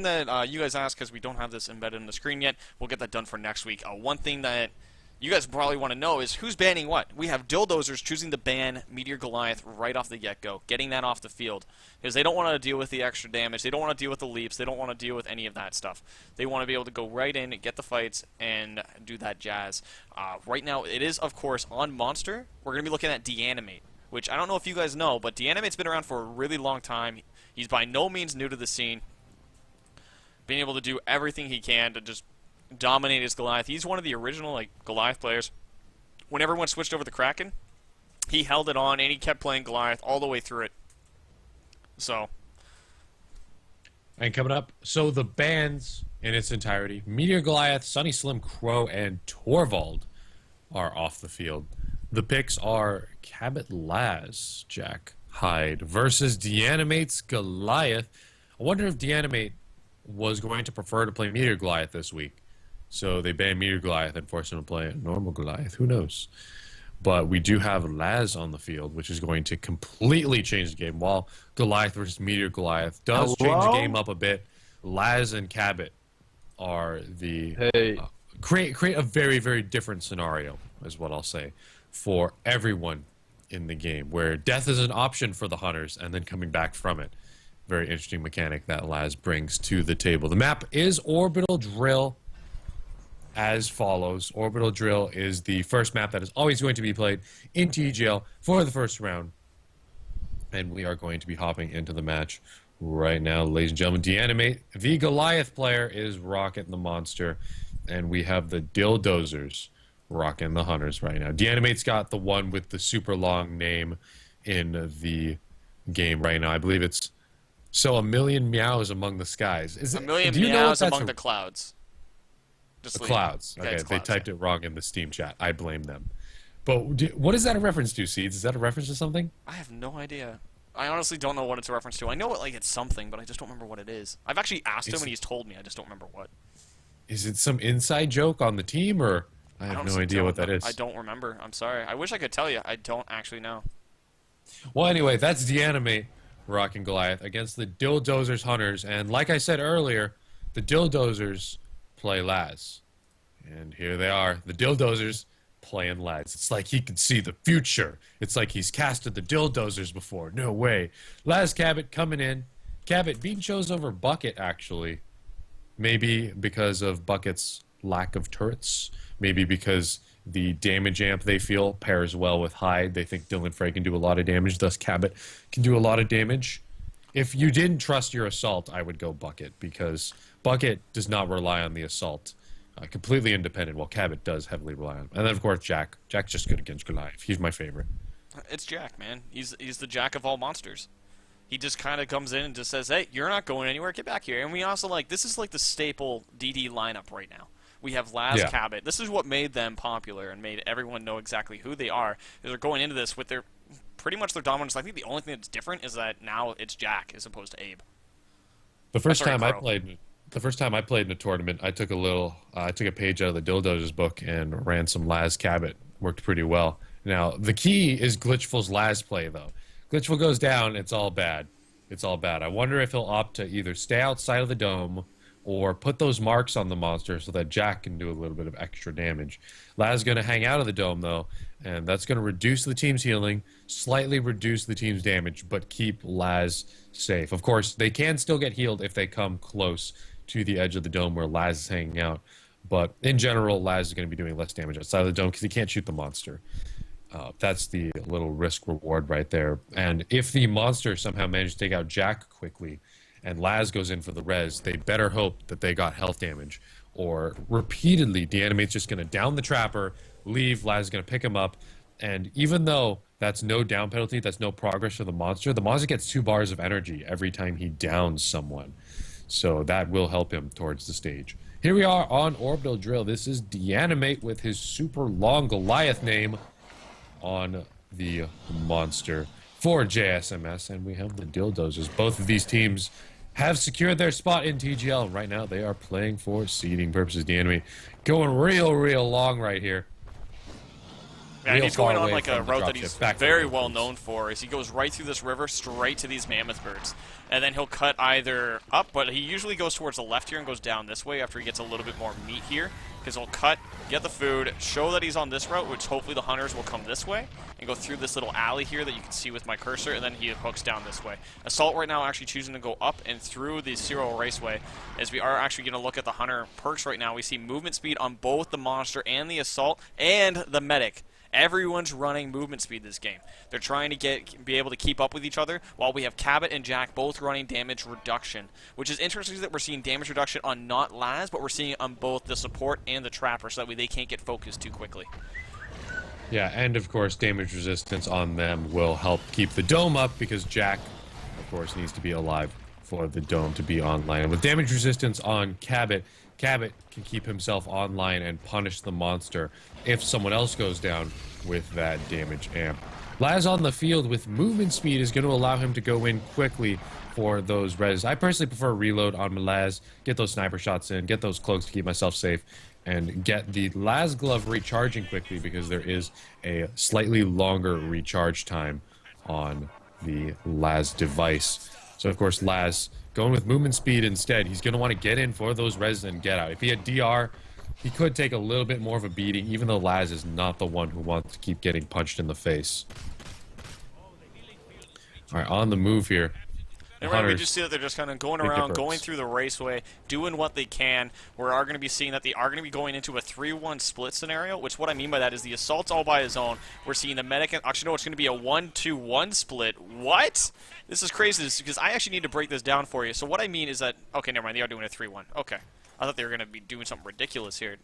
something that you guys asked because we don't have this embedded in the screen yet. We'll get that done for next week. One thing that you guys probably want to know is who's banning what. We have Dildozers choosing to ban Meteor Goliath right off the get-go, getting that off the field. Because they don't want to deal with the extra damage, they don't want to deal with the leaps, they don't want to deal with any of that stuff. They want to be able to go right in, get the fights, and do that jazz. Right now, it is, of course, on Monster. We're going to be looking at Deanimate, which I don't know if you guys know, but Deanimate's been around for a really long time. He's by no means new to the scene. Being able to do everything he can to just dominate his Goliath. He's one of the original Goliath players. When everyone switched over to Kraken, he held it on and he kept playing Goliath all the way through it. So. And coming up, so the bans in its entirety, Meteor Goliath, Sunny Slim, Crow, and Torvald are off the field. The picks are Cabot Laz, Jack Hyde, versus Deanimate's Goliath. I wonder if Deanimate was going to prefer to play Meteor Goliath this week. So they banned Meteor Goliath and forced him to play a normal Goliath. Who knows? But we do have Laz on the field, which is going to completely change the game. While Goliath versus Meteor Goliath does change the game up a bit, Laz and Cabot are the create a very, very different scenario, is what I'll say, for everyone in the game, where death is an option for the hunters and then coming back from it. Very interesting mechanic that Laz brings to the table. The map is Orbital Drill as follows. Orbital Drill is the first map that is always going to be played in TGL for the first round. And we are going to be hopping into the match right now, ladies and gentlemen. Deanimate, the Goliath player, is rocking the Monster. And we have the Dildozers rocking the Hunters right now. Deanimate's got the one with the super long name in the game right now. I believe it's So a million meows among the skies. Is it, a million meows among the clouds. Just the clouds. Okay, they typed it wrong in the Steam chat. I blame them. But what is that a reference to, Seeds? Is that a reference to something? I have no idea. I honestly don't know what it's a reference to. I know it's something, but I just don't remember what it is. I've actually asked him and he's told me. I just don't remember what. Is it some inside joke on the team, or I have no idea what that is? I don't remember. I'm sorry. I wish I could tell you. I don't actually know. Well, anyway, that's Deanimate rocking Goliath against the Dildozers Hunters, and like I said earlier, the Dildozers play Laz. And here they are, the Dildozers playing Laz. It's like he can see the future. It's like he's casted the Dildozers before. No way. Laz Cabot coming in. Cabot being chosen over Bucket, actually. Maybe because of Bucket's lack of turrets. Maybe because the damage amp they feel pairs well with Hyde. They think Dylan Frey can do a lot of damage, thus Cabot can do a lot of damage. If you didn't trust your assault, I would go Bucket, because Bucket does not rely on the assault. Completely independent, while Cabot does heavily rely on him. And then, of course, Jack. Jack's just good against Goliath. He's my favorite. It's Jack, man. He's the Jack of all monsters. He just kind of comes in and just says, hey, you're not going anywhere. Get back here. And we also, this is the staple DD lineup right now. We have Laz, Cabot. This is what made them popular and made everyone know exactly who they are. They're going into this with pretty much their dominance. I think the only thing that's different is that now it's Jack as opposed to Abe. The first time I played in a tournament, I took a page out of the Dildozers book and ran some Laz Cabot. Worked pretty well. Now, the key is Glitchful's Laz play, though. Glitchful goes down, it's all bad. It's all bad. I wonder if he'll opt to either stay outside of the dome or put those marks on the monster so that Jack can do a little bit of extra damage. Laz is going to hang out of the dome, though, and that's going to reduce the team's healing, slightly reduce the team's damage, but keep Laz safe. Of course, they can still get healed if they come close to the edge of the dome where Laz is hanging out. But in general, Laz is going to be doing less damage outside of the dome because he can't shoot the monster. That's the little risk-reward right there. And if the monster somehow manages to take out Jack quickly and Laz goes in for the res, they better hope that they got health damage. Or repeatedly, Deanimate's just going to down the Trapper, leave, Laz is going to pick him up. And even though that's no down penalty, that's no progress for the monster gets 2 bars of energy every time he downs someone. So that will help him towards the stage. Here we are on Orbital Drill. This is Deanimate with his super long Goliath name on the monster for JSMS, and we have the Dildozers. Both of these teams have secured their spot in TGL. Right now, they are playing for seeding purposes. Deanimate going real long right here. Yeah, and he's going on like a route that he's very well piece. known for. Is he goes right through this river, straight to these mammoth birds, and then he'll cut either up, but he usually goes towards the left here and goes down this way after he gets a little bit more meat here, because he'll cut, get the food, show that he's on this route, which hopefully the hunters will come this way, and go through this little alley here that you can see with my cursor, and then he hooks down this way. Assault right now actually choosing to go up and through the Serial Raceway, as we are actually going to look at the hunter perks right now. We see movement speed on both the monster and the assault and the medic. Everyone's running movement speed this game. They're trying to be able to keep up with each other, while we have Cabot and Jack both running damage reduction, which is interesting that we're seeing damage reduction on not Laz, but we're seeing it on both the support and the trapper, so that way they can't get focused too quickly. Yeah, and of course damage resistance on them will help keep the dome up, because Jack, of course, needs to be alive for the dome to be online. And with damage resistance on Cabot, Cabot can keep himself online and punish the monster if someone else goes down with that damage amp. Laz on the field with movement speed is going to allow him to go in quickly for those res. I personally prefer reload on Laz, get those sniper shots in, get those cloaks to keep myself safe, and get the Laz glove recharging quickly, because there is a slightly longer recharge time on the Laz device. So of course Laz going with movement speed instead. He's going to want to get in for those res and get out. If he had DR, he could take a little bit more of a beating, even though Laz is not the one who wants to keep getting punched in the face. All right, on the move here. And right, we just see that they're just kind of going around, going through the raceway, doing what they can. We are going to be seeing that they are going to be going into a 3-1 split scenario, which what I mean by that is the assault's all by his own. We're seeing the medic, actually no, it's going to be a 1-2-1 split. What? This is crazy, because I actually need to break this down for you. So what I mean is that, okay, never mind, they are doing a 3-1. Okay. I thought they were going to be doing something ridiculous here.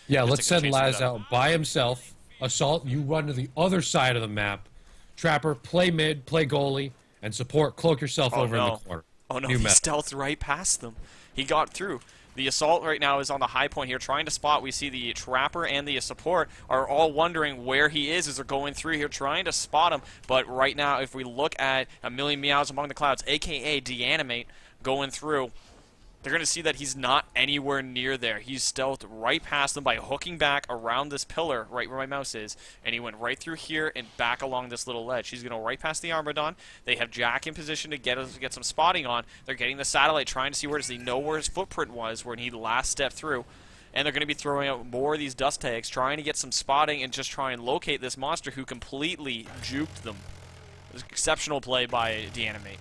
Yeah, let's send Laz out by himself. Assault, you run to the other side of the map. Trapper, play mid, play goalie, and support, cloak yourself over in the corner. Oh no, he stealthed right past them. He got through. The assault right now is on the high point here, trying to spot. We see the trapper and the support are all wondering where he is as they're going through here, trying to spot him. But right now, if we look at A Million Meows Among the Clouds, a.k.a. Deanimate, going through, they're going to see that he's not anywhere near there. He's stealthed right past them by hooking back around this pillar right where my mouse is, and he went right through here and back along this little ledge. He's going to right past the Armadon. They have Jack in position to get some spotting on. They're getting the satellite, trying to see where does he know where his footprint was, where he last stepped through. And they're going to be throwing out more of these dust tags, trying to get some spotting and just try and locate this monster who completely juked them. It was exceptional play by Deanimate.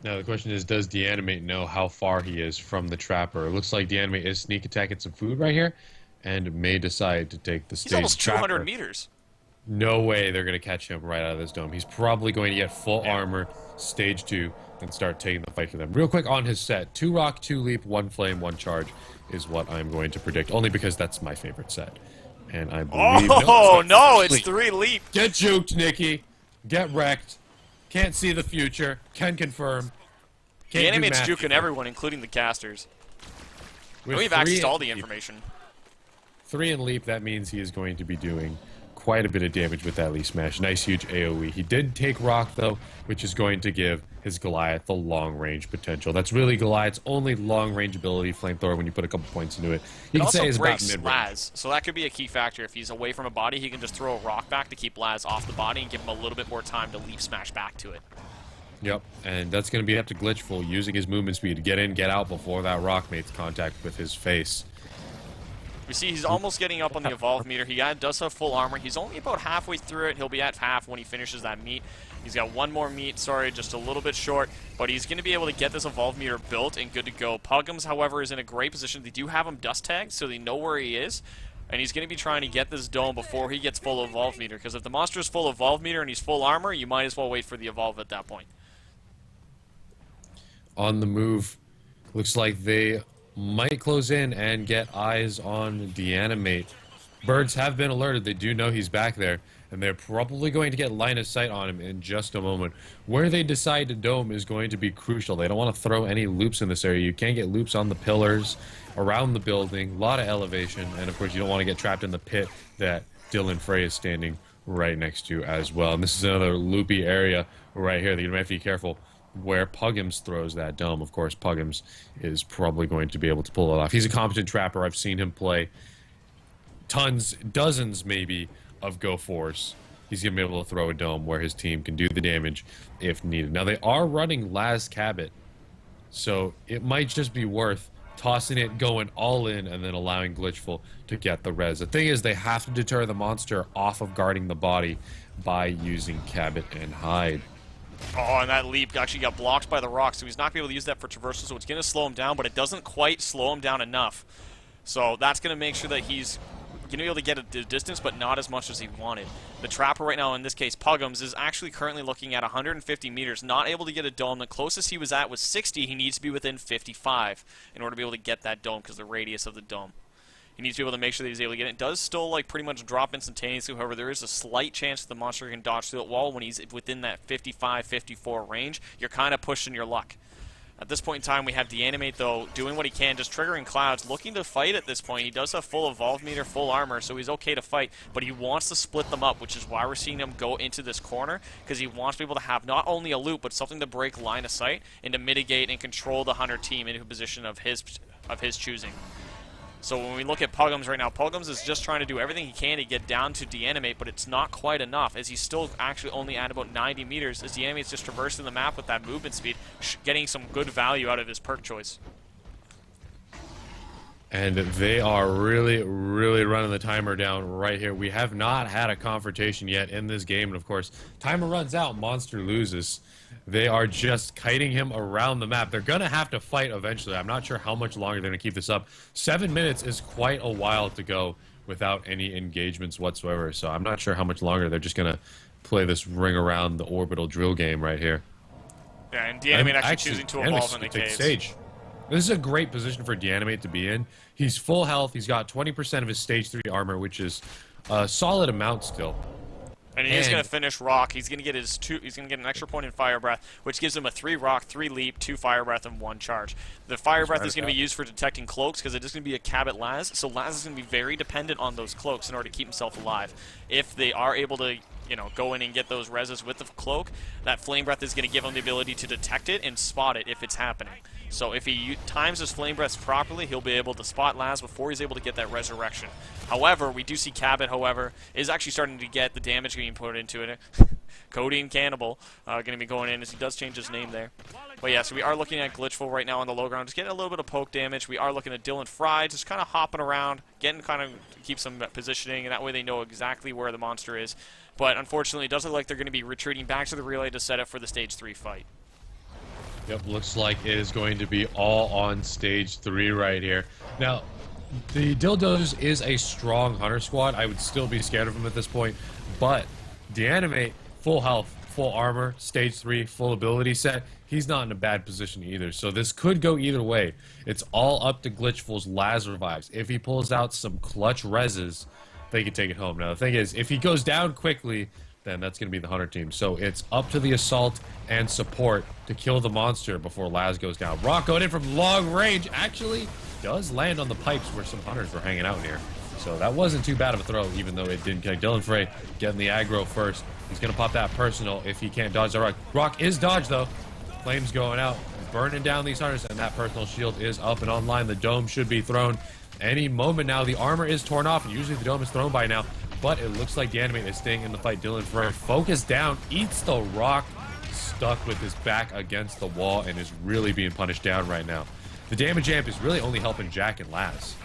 Now the question is, does Deanimate know how far he is from the trapper? It looks like Deanimate is sneak attacking some food right here, and may decide to take the stage. He's almost 200 meters. No way they're going to catch him right out of this dome. He's probably going to get full armor, stage 2, and start taking the fight for them. Real quick on his set, 2 rock, 2 leap, 1 flame, 1 charge is what I'm going to predict, only because that's my favorite set. And I believe... no, it's 3 leap. Get juked, Nikki. Get wrecked. Can't see the future. Can confirm. The animate's juking everyone, including the casters. We have access to all the information. 3 in leap, that means he is going to be doing quite a bit of damage with that leaf smash. Nice huge AoE. He did take rock though, which is going to give his Goliath the long range potential. That's really Goliath's only long range ability, flamethrower, when you put a couple points into it. You can say it's about mid-range. Laz, so that could be a key factor. If he's away from a body, he can just throw a rock back to keep Laz off the body and give him a little bit more time to leaf smash back to it. Yep, and that's going to be up to Glitchful using his movement speed to get in, get out before that rock makes contact with his face. We see he's almost getting up on the evolve meter. He does have full armor. He's only about halfway through it. He'll be at half when he finishes that meat. He's got 1 more meat, sorry, just a little bit short, but he's going to be able to get this evolve meter built and good to go. Puggums, however, is in a great position. They do have him dust tagged, so they know where he is, and he's going to be trying to get this dome before he gets full evolve meter, because if the monster is full evolve meter and he's full armor, you might as well wait for the evolve at that point. On the move, looks like they might close in and get eyes on Deanimate. Birds have been alerted. They do know he's back there, and they're probably going to get line of sight on him in just a moment. Where they decide to dome is going to be crucial. They don't want to throw any loops in this area. You can't get loops on the pillars, around the building, a lot of elevation, and of course you don't want to get trapped in the pit that Dylan Frey is standing right next to as well. And this is another loopy area right here that you might have to be careful where Puggums throws that dome. Of course, Puggums is probably going to be able to pull it off. He's a competent trapper. I've seen him play tons, dozens maybe, of Go Force, he's going to be able to throw a dome where his team can do the damage if needed. Now, they are running Laz Cabot, so it might just be worth tossing it, going all in, and then allowing Glitchful to get the res. The thing is, they have to deter the monster off of guarding the body by using Cabot and Hide. Oh, and that leap actually got blocked by the rock, so he's not going to be able to use that for traversal, so it's going to slow him down, but it doesn't quite slow him down enough. So that's going to make sure that he's going to be able to get a distance, but not as much as he wanted. The Trapper right now, in this case, Puggums, is actually currently looking at 150 meters, not able to get a dome. The closest he was at was 60. He needs to be within 55 in order to be able to get that dome, because the radius of the dome. He needs to be able to make sure that he's able to get it. It does still like pretty much drop instantaneously. However, there is a slight chance that the monster can dodge through that wall when he's within that 55, 54 range. You're kind of pushing your luck. At this point in time, we have Deanimate, though, doing what he can, just triggering clouds, looking to fight at this point. He does have full evolve meter, full armor, so he's okay to fight, but he wants to split them up, which is why we're seeing him go into this corner, because he wants to be able to have not only a loop, but something to break line of sight and to mitigate and control the Hunter team into a position of his choosing. So when we look at Puggums right now, Puggums is just trying to do everything he can to get down to Deanimate, but it's not quite enough, as he's still actually only at about 90 meters, as Deanimate's just traversing the map with that movement speed, getting some good value out of his perk choice. And they are really, really running the timer down right here. We have not had a confrontation yet in this game, and of course, timer runs out, monster loses. They are just kiting him around the map. They're going to have to fight eventually. I'm not sure how much longer they're going to keep this up. 7 minutes is quite a while to go without any engagements whatsoever, so I'm not sure how much longer they're just going to play this ring around the orbital drill game right here. Yeah, and Deanimate actually choosing to evolve in the caves. Stage. This is a great position for Deanimate to be in. He's full health. He's got 20% of his stage 3 armor, which is a solid amount still. And he is going to finish Rock. He's going to get his he's going to get an extra point in Fire Breath, which gives him a 3 Rock, 3 Leap, 2 Fire Breath, and 1 Charge. The Fire Breath is going to be used for detecting cloaks, because it is going to be a Cabot Laz, so Laz is going to be very dependent on those cloaks in order to keep himself alive. If they are able to, you know, go in and get those reses with the cloak, that Flame Breath is going to give him the ability to detect it and spot it if it's happening. So if he times his Flame Breaths properly, he'll be able to spot Laz before he's able to get that Resurrection. However, we do see Cabot, however, is actually starting to get the damage being put into it. Cody and Cannibal going to be going in, as he does change his name there. But yeah, so we are looking at Glitchful right now on the low ground, just getting a little bit of poke damage. We are looking at Dylan Fry, just kind of hopping around, getting kind of keep some positioning, and that way they know exactly where the monster is. But unfortunately, it does look like they're going to be retreating back to the relay to set up for the Stage 3 fight. Yep, looks like it is going to be all on Stage 3 right here. Now, the Dildos is a strong Hunter squad. I would still be scared of him at this point, but Deanimate, full health, full armor, Stage 3, full ability set, he's not in a bad position either. So this could go either way. It's all up to Glitchful's Laz revives. If he pulls out some clutch reses, they can take it home. Now, the thing is, if he goes down quickly, then that's going to be the Hunter team. So it's up to the Assault and Support to kill the monster before Laz goes down. Rock going in from long range actually does land on the pipes where some Hunters were hanging out near. So that wasn't too bad of a throw, even though it didn't connect. Dylan Frey getting the aggro first. He's going to pop that personal if he can't dodge the Rock. Rock is dodged, though. Flames going out, burning down these Hunters, and that personal shield is up and online. The dome should be thrown any moment now. The armor is torn off, and usually the dome is thrown by now. But it looks like Deanimate is staying in the fight. Dylan Frey focused down, eats the Rock, stuck with his back against the wall, and is really being punished down right now. The damage amp is really only helping Jack and Laz.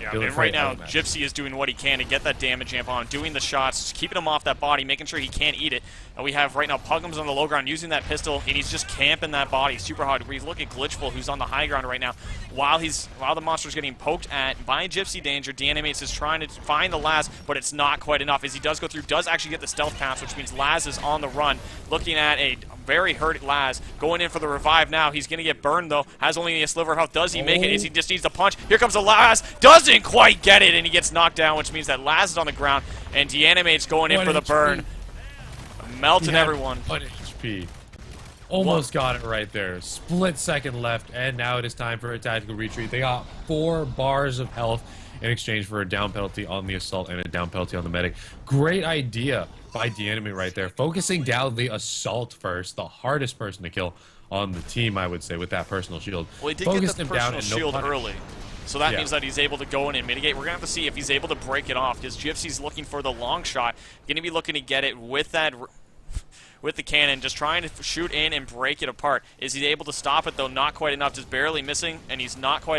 Yeah, I mean, right now, Gypsy is doing what he can to get that damage amp on, doing the shots, keeping him off that body, making sure he can't eat it. And we have right now Puggums on the low ground using that pistol, and he's just camping that body super hard. We look at Glitchful, who's on the high ground right now. While the monster's getting poked at by Gypsy Danger, Deanimates is trying to find the Laz, but it's not quite enough. As he does go through, does actually get the stealth pass, which means Laz is on the run. Looking at a very hurt Laz, going in for the revive now. He's going to get burned, though. Has only a sliver of health. Does he make it? Is he just needs the punch? Here comes the Laz. Doesn't quite get it, and he gets knocked down, which means that Laz is on the ground, and Deanimate's going in for the burn. Melting everyone. 1 HP. Almost got it right there. Split second left, and now it is time for a tactical retreat. They got 4 bars of health in exchange for a down penalty on the Assault and a down penalty on the Medic. Great idea by Deanimate right there. Focusing down the Assault first, the hardest person to kill on the team, I would say, with that personal shield. Well, he did get the personal shield early. So that means that he's able to go in and mitigate. We're going to have to see if he's able to break it off, because Gypsy's looking for the long shot. Going to be looking to get it with that... with the cannon, just trying to shoot in and break it apart. Is he able to stop it, though? Not quite enough, just barely missing, and he's not quite